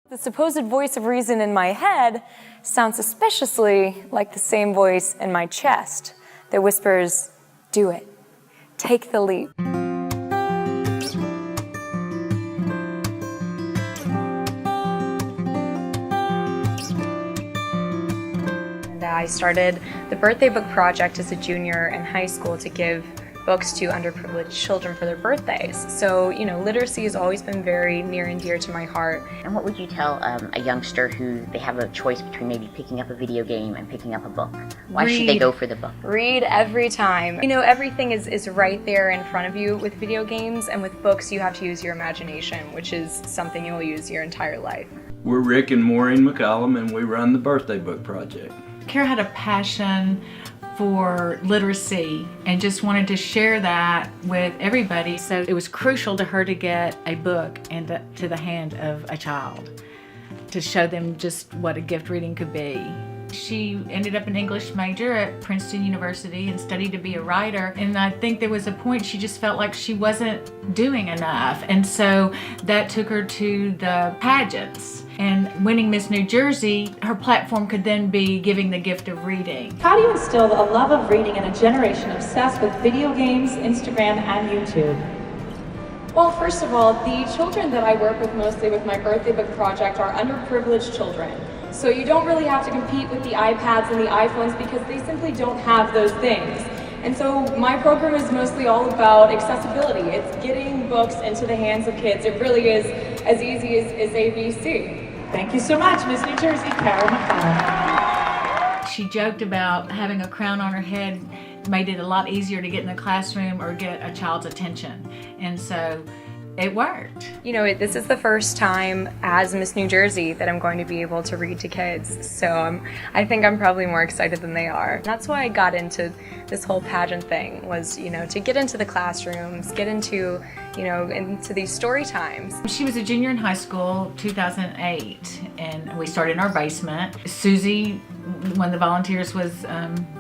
The supposed voice of reason in my head sounds suspiciously like the same voice in my chest that whispers, "Do it. Take the leap." And I started the Birthday Book project as a junior in high school to give books to underprivileged children for their birthdays. So, literacy has always been very near and dear to my heart. And what would you tell a youngster who they have a choice between maybe picking up a video game and picking up a book? Why should they go for the book? Read every time. Everything is right there in front of you with video games, and with books you have to use your imagination, which is something you'll use your entire life. We're Rick and Maureen McCollum, and we run the Birthday Book project. Cara had a passion for literacy and just wanted to share that with everybody. So it was crucial to her to get a book into the hand of a child to show them just what a gift reading could be. She ended up an English major at Princeton University and studied to be a writer. And I think there was a point she just felt like she wasn't doing enough. And so that took her to the pageants. And winning Miss New Jersey, her platform could then be giving the gift of reading. How do you instill a love of reading in a generation obsessed with video games, Instagram, and YouTube? Well, first of all, the children that I work with mostly with my Birthday Book project are underprivileged children. So you don't really have to compete with the iPads and the iPhones because they simply don't have those things. And so my program is mostly all about accessibility. It's getting books into the hands of kids. It really is as easy as ABC. Thank you so much, Miss New Jersey, Cara McCollum. She joked about having a crown on her head made it a lot easier to get in the classroom or get a child's attention. And so it worked. This is the first time as Miss New Jersey that I'm going to be able to read to kids. So I think I'm probably more excited than they are. That's why I got into this whole pageant thing was, to get into the classrooms, get into, into these story times. She was a junior in high school, 2008, and we started in our basement. Susie, one of the volunteers, was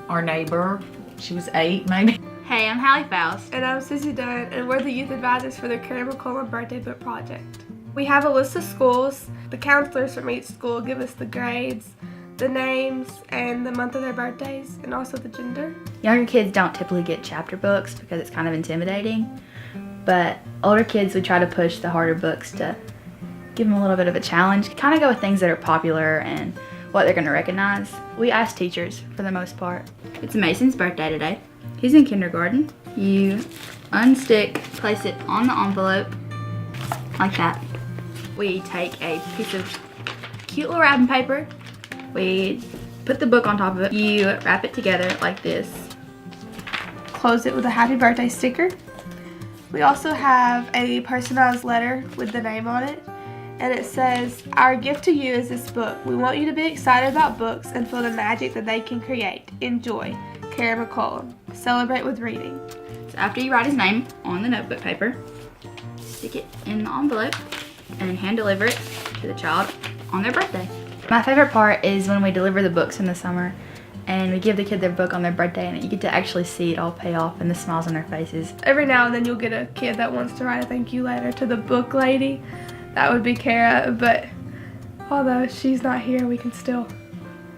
our neighbor. She was 8, maybe. Hey, I'm Hallie Faust. And I'm Susie Dunn, and we're the youth advisors for the Cara McCollum Birthday Book Project. We have a list of schools. The counselors from each school give us the grades, the names, and the month of their birthdays, and also the gender. Younger kids don't typically get chapter books because it's kind of intimidating, but older kids, we try to push the harder books to give them a little bit of a challenge. Kind of go with things that are popular and what they're going to recognize. We ask teachers for the most part. It's Mason's birthday today. He's in kindergarten. You unstick, place it on the envelope, like that. We take a piece of cute little wrapping paper. We put the book on top of it. You wrap it together like this. Close it with a happy birthday sticker. We also have a personalized letter with the name on it. And it says, "Our gift to you is this book. We want you to be excited about books and feel the magic that they can create. Enjoy. Cara McCollum. Celebrate with reading." So after you write his name on the notebook paper, stick it in the envelope and hand deliver it to the child on their birthday. My favorite part is when we deliver the books in the summer and we give the kid their book on their birthday, and you get to actually see it all pay off and the smiles on their faces. Every now and then you'll get a kid that wants to write a thank you letter to the book lady. That would be Cara, but although she's not here, we can still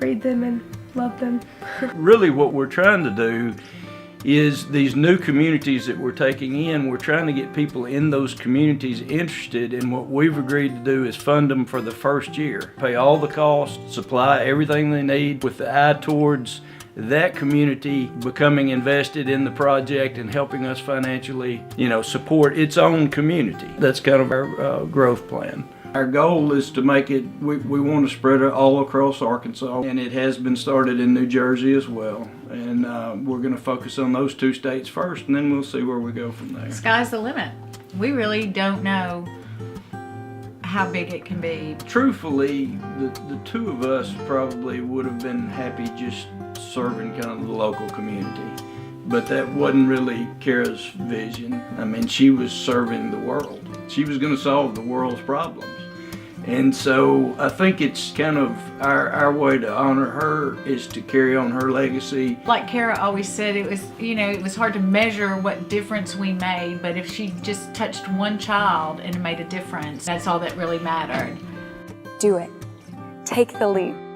read them and love them. Really what we're trying to do is these new communities that we're taking in, we're trying to get people in those communities interested, and what we've agreed to do is fund them for the first year. Pay all the costs, supply everything they need with the eye towards that community becoming invested in the project and helping us financially, support its own community. That's kind of our growth plan. Our goal is to make it, we want to spread it all across Arkansas, and it has been started in New Jersey as well. And we're going to focus on those 2 states first, and then we'll see where we go from there. Sky's the limit. We really don't know how big it can be. Truthfully, the 2 of us probably would have been happy just serving kind of the local community. But that wasn't really Cara's vision. I mean, she was serving the world. She was going to solve the world's problems. And so I think it's kind of our way to honor her is to carry on her legacy. Like Cara always said, it was hard to measure what difference we made, but if she just touched one child and made a difference, that's all that really mattered. Do it. Take the leap.